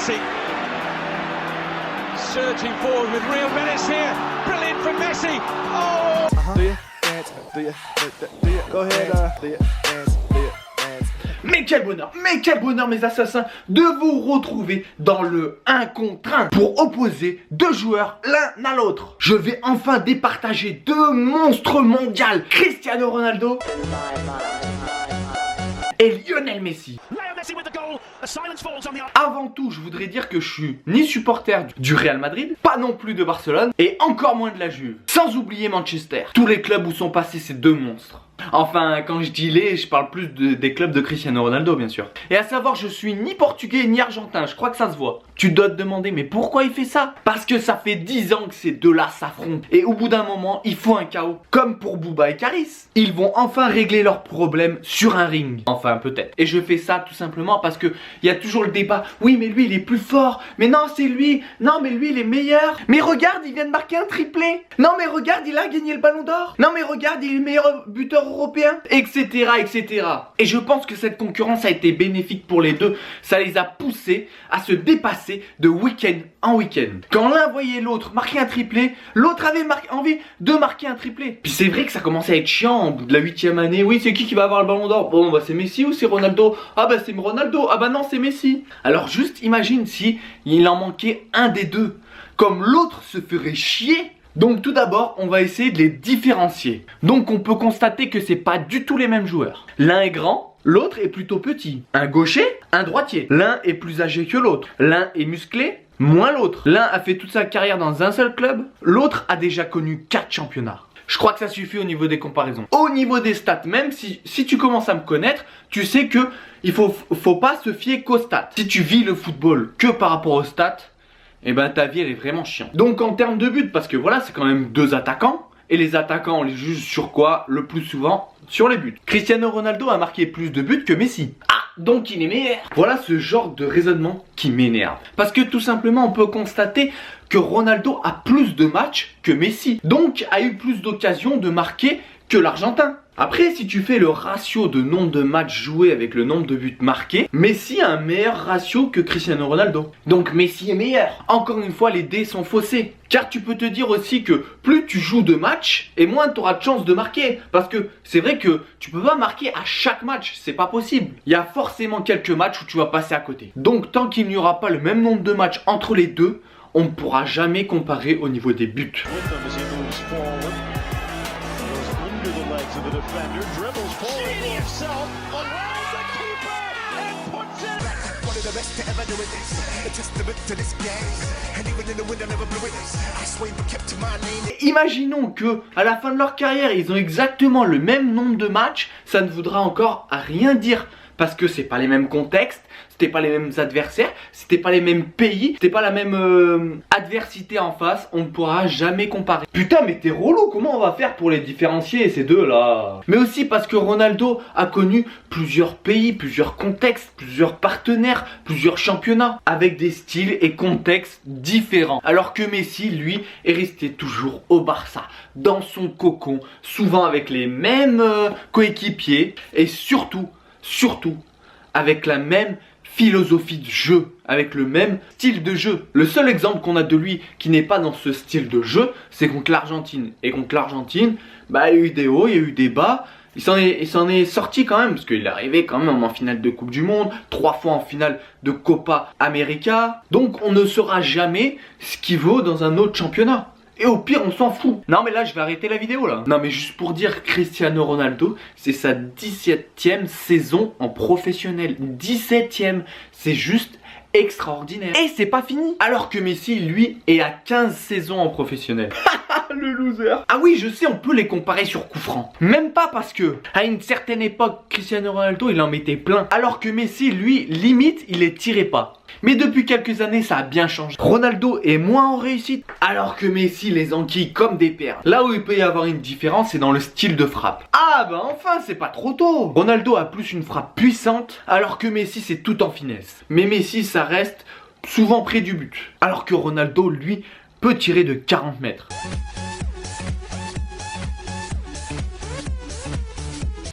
Messi. Surging forward with real menace here. Brilliant from Messi. Oh! Do you dance? Do you? Go ahead. Do you dance? Do you dance? Mais quel bonheur mes assassins de vous retrouver dans le 1 contre 1 pour opposer deux joueurs l'un à l'autre. Je vais enfin départager deux monstres mondiaux, Cristiano Ronaldo et Lionel Messi. Avant tout, je voudrais dire que je suis ni supporter du Real Madrid, pas non plus de Barcelone et encore moins de la Juve. Sans oublier Manchester, tous les clubs où sont passés ces deux monstres. Enfin, quand je dis les, je parle plus des clubs de Cristiano Ronaldo, bien sûr. Et à savoir, je suis ni portugais ni argentin, je crois que ça se voit. Tu dois te demander, mais pourquoi il fait ça? Parce que ça fait 10 ans que ces deux-là s'affrontent. Et au bout d'un moment, il faut un chaos. Comme pour Booba et Karis. Ils vont enfin régler leurs problèmes sur un ring. Enfin, peut-être. Et je fais ça tout simplement parce que il y a toujours le débat. Oui, mais lui, il est plus fort. Mais non, c'est lui. Non, mais lui, il est meilleur. Mais regarde, il vient de marquer un triplé. Non, mais regarde, il a gagné le ballon d'or. Non, mais regarde, il est le meilleur buteur européen, etc., etc. Et je pense que cette concurrence a été bénéfique pour les deux. Ça les a poussés à se dépasser de week-end en week-end. Quand l'un voyait l'autre marquer un triplé, l'autre avait envie de marquer un triplé. Puis c'est vrai que ça commençait à être chiant au bout de la 8e année. Oui, c'est qui va avoir le ballon d'or? Bon, bah c'est Messi ou c'est Ronaldo? Ah bah c'est Ronaldo. Ah bah non, c'est Messi. Alors juste imagine si il en manquait un des deux. Comme l'autre se ferait chier. Donc tout d'abord, on va essayer de les différencier. Donc on peut constater que c'est pas du tout les mêmes joueurs. L'un est grand, l'autre est plutôt petit. Un gaucher, un droitier. L'un est plus âgé que l'autre. L'un est musclé, moins l'autre. L'un a fait toute sa carrière dans un seul club, l'autre a déjà connu 4 championnats. Je crois que ça suffit au niveau des comparaisons. Au niveau des stats, même si tu commences à me connaître, tu sais que il faut pas se fier qu'aux stats. Si tu vis le football que par rapport aux stats, et ben ta vie elle est vraiment chiante. Donc en termes de but, parce que voilà, c'est quand même deux attaquants. Et les attaquants, on les juge sur quoi? Le plus souvent, sur les buts. Cristiano Ronaldo a marqué plus de buts que Messi. Ah, donc il est meilleur. Voilà ce genre de raisonnement qui m'énerve. Parce que tout simplement, on peut constater que Ronaldo a plus de matchs que Messi. Donc a eu plus d'occasions de marquer que l'Argentin. Après, si tu fais le ratio de nombre de matchs joués avec le nombre de buts marqués, Messi a un meilleur ratio que Cristiano Ronaldo. Donc Messi est meilleur. Encore une fois, les dés sont faussés. Car tu peux te dire aussi que plus tu joues de matchs, et moins tu auras de chances de marquer. Parce que c'est vrai que tu peux pas marquer à chaque match, c'est pas possible. Il y a forcément quelques matchs où tu vas passer à côté. Donc tant qu'il n'y aura pas le même nombre de matchs entre les deux, on ne pourra jamais comparer au niveau des buts. Imaginons que à la fin de leur carrière, ils ont exactement le même nombre de matchs, ça ne voudra encore rien dire. Parce que c'est pas les mêmes contextes, c'était pas les mêmes adversaires, c'était pas les mêmes pays, c'était pas la même adversité en face, on ne pourra jamais comparer. Putain mais t'es relou, comment on va faire pour les différencier ces deux là? Mais aussi parce que Ronaldo a connu plusieurs pays, plusieurs contextes, plusieurs partenaires, plusieurs championnats, avec des styles et contextes différents. Alors que Messi, lui, est resté toujours au Barça, dans son cocon, souvent avec les mêmes coéquipiers et surtout avec la même philosophie de jeu, avec le même style de jeu. Le seul exemple qu'on a de lui qui n'est pas dans ce style de jeu, c'est contre l'Argentine. Et contre l'Argentine, bah, il y a eu des hauts, il y a eu des bas. Il s'en est sorti quand même, parce qu'il est arrivé quand même en finale de Coupe du Monde, 3 fois en finale de Copa América. Donc on ne saura jamais ce qu'il vaut dans un autre championnat. Et au pire, on s'en fout. Non, mais là, je vais arrêter la vidéo, là. Non, mais juste pour dire, Cristiano Ronaldo, c'est sa 17e saison en professionnel. 17e. C'est juste extraordinaire. Et c'est pas fini. Alors que Messi, lui, est à 15 saisons en professionnel. Le loser. Ah oui, je sais, on peut les comparer sur coup franc. Même pas parce que, à une certaine époque, Cristiano Ronaldo, il en mettait plein. Alors que Messi, lui, limite, il les tirait pas. Mais depuis quelques années, ça a bien changé. Ronaldo est moins en réussite, alors que Messi les enquille comme des perles. Là où il peut y avoir une différence, c'est dans le style de frappe. Ah bah enfin, c'est pas trop tôt. Ronaldo a plus une frappe puissante, alors que Messi, c'est tout en finesse. Mais Messi, ça reste souvent près du but. Alors que Ronaldo, lui, peut tirer de 40 mètres.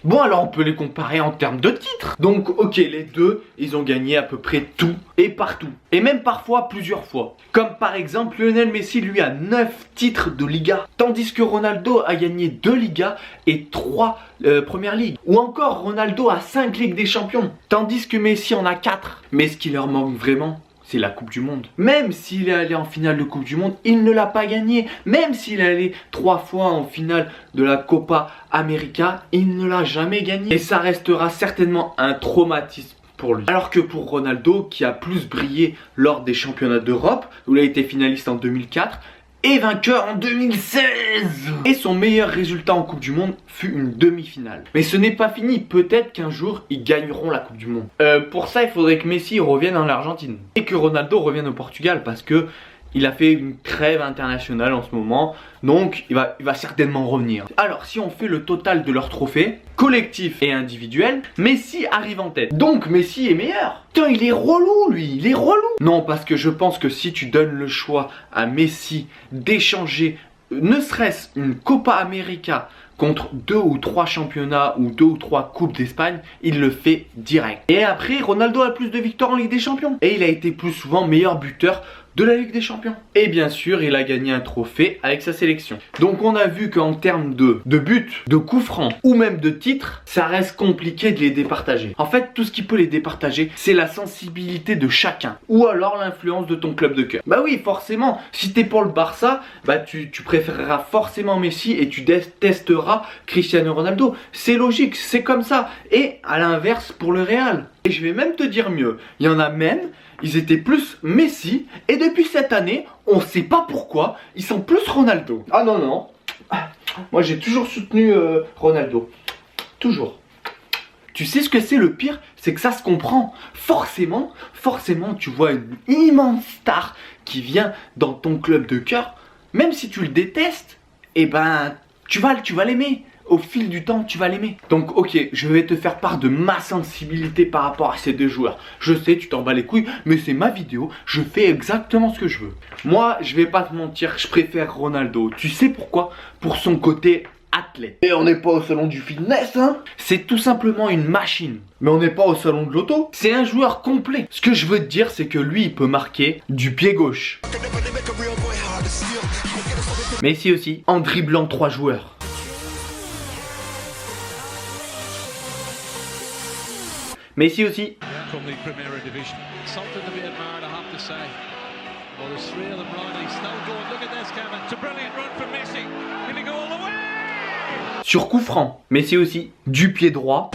Bon, alors on peut les comparer en termes de titres. Donc ok, les deux, ils ont gagné à peu près tout et partout. Et même parfois plusieurs fois. Comme par exemple Lionel Messi, lui, a 9 titres de Liga. Tandis que Ronaldo a gagné 2 Ligas et 3 Première Ligue. Ou encore Ronaldo a 5 Ligues des Champions. Tandis que Messi en a 4. Mais ce qui leur manque vraiment, c'est la Coupe du Monde. Même s'il est allé en finale de Coupe du Monde, il ne l'a pas gagné. Même s'il est allé 3 fois en finale de la Copa América, il ne l'a jamais gagné. Et ça restera certainement un traumatisme pour lui. Alors que pour Ronaldo, qui a plus brillé lors des championnats d'Europe, où il a été finaliste en 2004, et vainqueur en 2016. Et son meilleur résultat en Coupe du Monde fut une demi-finale. Mais ce n'est pas fini, peut-être qu'un jour ils gagneront la Coupe du Monde. Pour ça il faudrait que Messi revienne en Argentine. Et que Ronaldo revienne au Portugal parce que il a fait une trêve internationale en ce moment. Donc il va certainement revenir. Alors si on fait le total de leurs trophées, collectifs et individuels, Messi arrive en tête. Donc Messi est meilleur. Putain, il est relou lui, il est relou. Non, parce que je pense que si tu donnes le choix à Messi d'échanger ne serait-ce une Copa América contre 2 ou 3 championnats ou 2 ou 3 coupes d'Espagne, il le fait direct. Et après, Ronaldo a plus de victoires en Ligue des Champions. Et il a été plus souvent meilleur buteur de la Ligue des Champions. Et bien sûr, il a gagné un trophée avec sa sélection. Donc on a vu qu'en termes de buts, de coups francs ou même de titres, ça reste compliqué de les départager. En fait, tout ce qui peut les départager, c'est la sensibilité de chacun. Ou alors l'influence de ton club de cœur. Bah oui, forcément, si t'es pour le Barça, bah tu préféreras forcément Messi et tu détesteras Cristiano Ronaldo. C'est logique, c'est comme ça. Et à l'inverse pour le Real. Et je vais même te dire mieux, il y en a même, ils étaient plus Messi, et depuis cette année, on sait pas pourquoi, ils sont plus Ronaldo. Ah non, non, moi j'ai toujours soutenu Ronaldo, toujours. Tu sais ce que c'est le pire? C'est que ça se comprend. Forcément, tu vois une immense star qui vient dans ton club de cœur, même si tu le détestes, eh ben, tu vas l'aimer. Au fil du temps, tu vas l'aimer. Donc ok, je vais te faire part de ma sensibilité par rapport à ces deux joueurs. Je sais, tu t'en bats les couilles, mais c'est ma vidéo, je fais exactement ce que je veux. Moi, je vais pas te mentir, je préfère Ronaldo. Tu sais pourquoi? Pour son côté athlète. Et on n'est pas au salon du fitness, hein? C'est tout simplement une machine. Mais on n'est pas au salon de l'auto. C'est un joueur complet. Ce que je veux te dire, c'est que lui, il peut marquer du pied gauche. Messi aussi, en dribblant 3 joueurs. Messi aussi. Sur coup franc, Messi aussi. Du pied droit.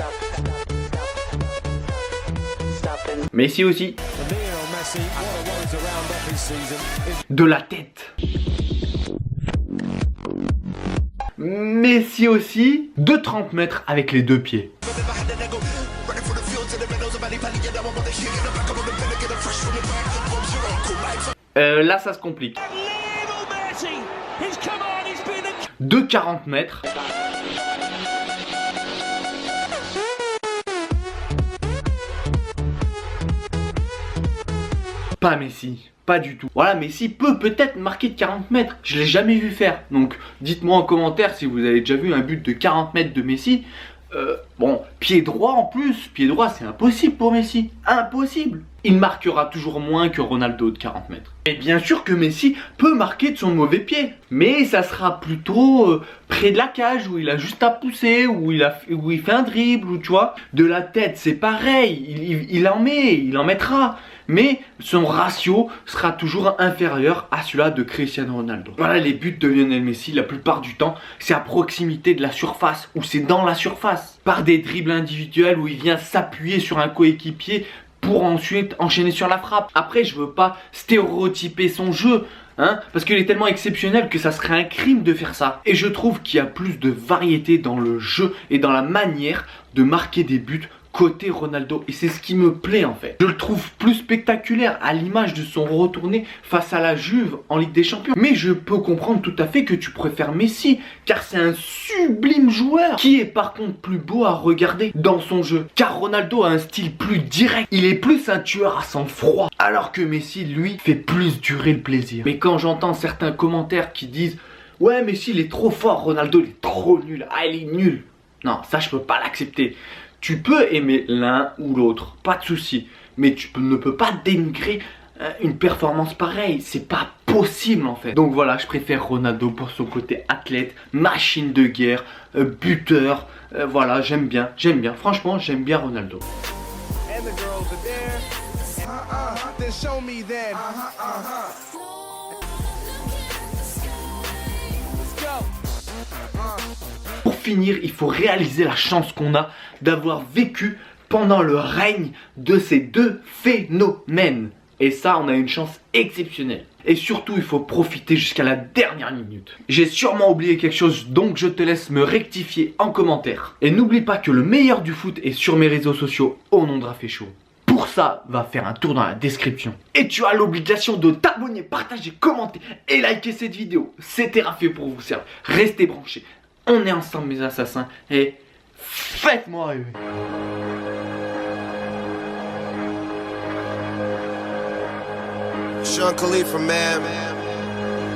Messi aussi. De la tête. Messi aussi. De 30 mètres avec les 2 pieds. Là ça se complique. De 40 mètres. Pas Messi, pas du tout. Voilà, Messi peut peut-être marquer de 40 mètres. Je l'ai jamais vu faire. Donc dites-moi en commentaire si vous avez déjà vu un but de 40 mètres de Messi. Bon, pied droit en plus, pied droit c'est impossible pour Messi, impossible. Il marquera toujours moins que Ronaldo de 40 mètres. Et bien sûr que Messi peut marquer de son mauvais pied, mais ça sera plutôt près de la cage où il a juste à pousser, où il fait un dribble, ou tu vois. De la tête c'est pareil, il en mettra. Mais son ratio sera toujours inférieur à celui de Cristiano Ronaldo. Voilà, les buts de Lionel Messi, la plupart du temps, c'est à proximité de la surface, ou c'est dans la surface. Par des dribbles individuels où il vient s'appuyer sur un coéquipier pour ensuite enchaîner sur la frappe. Après, je veux pas stéréotyper son jeu, hein, parce qu'il est tellement exceptionnel que ça serait un crime de faire ça. Et je trouve qu'il y a plus de variété dans le jeu et dans la manière de marquer des buts côté Ronaldo, et c'est ce qui me plaît en fait. Je le trouve plus spectaculaire à l'image de son retourné face à la Juve en Ligue des Champions. Mais je peux comprendre tout à fait que tu préfères Messi, car c'est un sublime joueur qui est par contre plus beau à regarder dans son jeu. Car Ronaldo a un style plus direct, il est plus un tueur à sang-froid, alors que Messi lui fait plus durer le plaisir. Mais quand j'entends certains commentaires qui disent ouais Messi il est trop fort, Ronaldo il est trop nul, ah il est nul. Non, ça je peux pas l'accepter. Tu peux aimer l'un ou l'autre, pas de souci. Mais ne peux pas dénigrer une performance pareille. C'est pas possible en fait. Donc voilà, je préfère Ronaldo pour son côté athlète, machine de guerre, buteur. Voilà, j'aime bien. Franchement, j'aime bien Ronaldo. And the girls are there. Then show me then. Let's go. Pour finir, il faut réaliser la chance qu'on a d'avoir vécu pendant le règne de ces deux phénomènes. Et ça, on a une chance exceptionnelle. Et surtout, il faut profiter jusqu'à la dernière minute. J'ai sûrement oublié quelque chose, donc je te laisse me rectifier en commentaire. Et n'oublie pas que le meilleur du foot est sur mes réseaux sociaux au nom de Rafécho. Pour ça, va faire un tour dans la description. Et tu as l'obligation de t'abonner, partager, commenter et liker cette vidéo. C'était Rafé pour vous servir. Restez branchés. On est ensemble mes assassins et faites-moi rêver. Sean Khalifa, man.